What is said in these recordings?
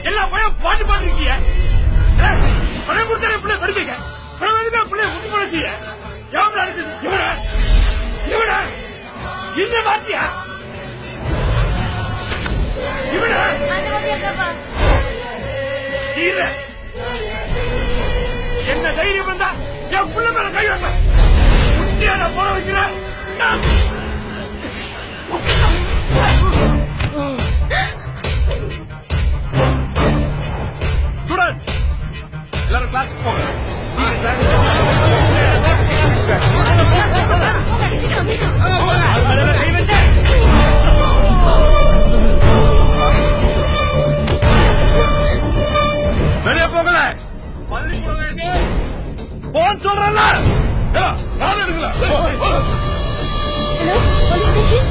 எல்லா பையன் பாட்டு பாத்துருக்கீங்க. பணம் கொடுத்தா பிள்ளை படிக்க பணம் எதுக்கு பிள்ளைய முட்டு போட செய்ய எவ்வளவு அடிச்சது இவன இந்த வாத்தியா இவன இல்ல என்ன தைரியம் வந்தா என் பிள்ளை மேல கை வைப்ப முட்டியான போட வைக்கிற எல்லாரும் கிளாஸ் போங்க. வெளியே போகல பள்ளிக்கூடம் போன் சொல்றல நான் எடுக்கல. Hello police station.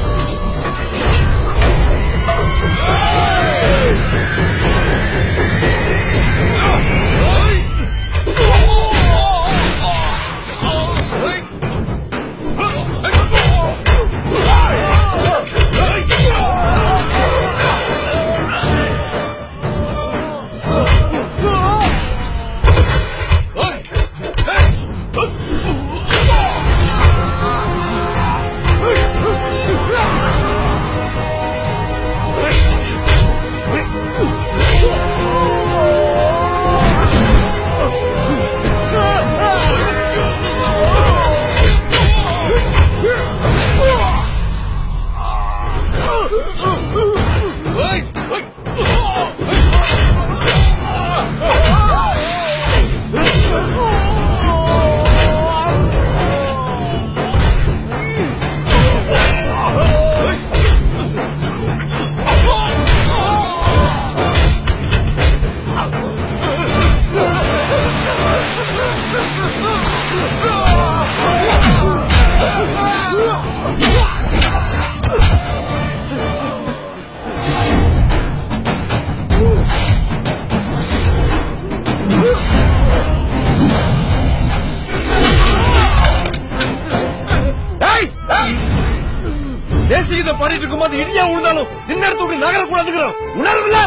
தேசியத்தை பாடிட்டு இருக்கும்போது இடியா உழுந்தாலும் நின்னடத்துக்கு நகரக்கூடாதுங்கிறோம் உணர்வுல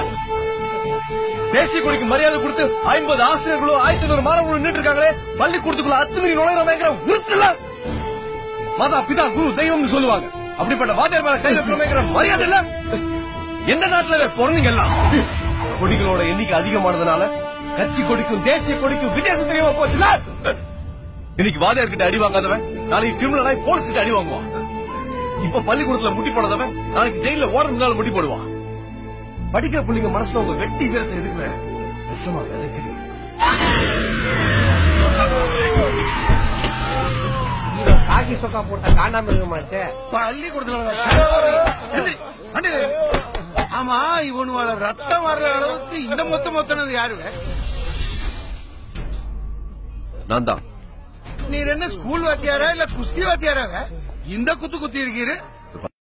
தேசிய கொடிக்கு மரியாதை கொடுத்து 50 ஆசிரியர்களும் 1500 மாணவர்களும் நின்று இருக்காங்களே பள்ளிக்கூடத்துக்குள்ள அத்துமீறி நுழைறவங்கிற உறுத்தல மாதா பிதா குரு தெய்வம்னு சொல்லுவாங்க. அப்படிப்பட்ட வாத்தியார் மேல கை வைக்கிறவங்கிற மரியாதை இல்ல. எந்த நாட்டுல பிறந்தீங்க எல்லாம் கொடிகளோட எண்ணிக்கை அதிகமானதுனால கட்சி கொடிக்கும் தேசிய கொடிக்கும் வித்தியாசம் தெரியாம போச்சுல. இன்னைக்கு வாத்தியார் கிட்ட அடி வாங்காதவன் நாளைக்கு கிரிமினல் போலீஸ் கிட்ட அடி வாங்குவான். இப்ப பள்ளிக்கூடத்துல முட்டி போடாதவன் நாளைக்கு ஜெயில ஓடுறதுனால முட்டி போடுவான். படிக்கிற பிள்ளைங்க மனசுல உங்க வெட்டி வீரத்தை எதுக்குற ரசமா எதுக்கு காக்கி சொக்கா போட்ட காண்டாம இருக்குமாச்சே பள்ளிக்கூடத்துல. ஆமா இவனுவால ரத்தம் வர்ற அளவுக்கு இந்த மொத்தனது யாரு? நான் தான். நீர் என்ன ஸ்கூல் வாத்தியாரா இல்ல குஸ்தி வாத்தியாராவ இந்த குத்து குத்தி இருக்கிற?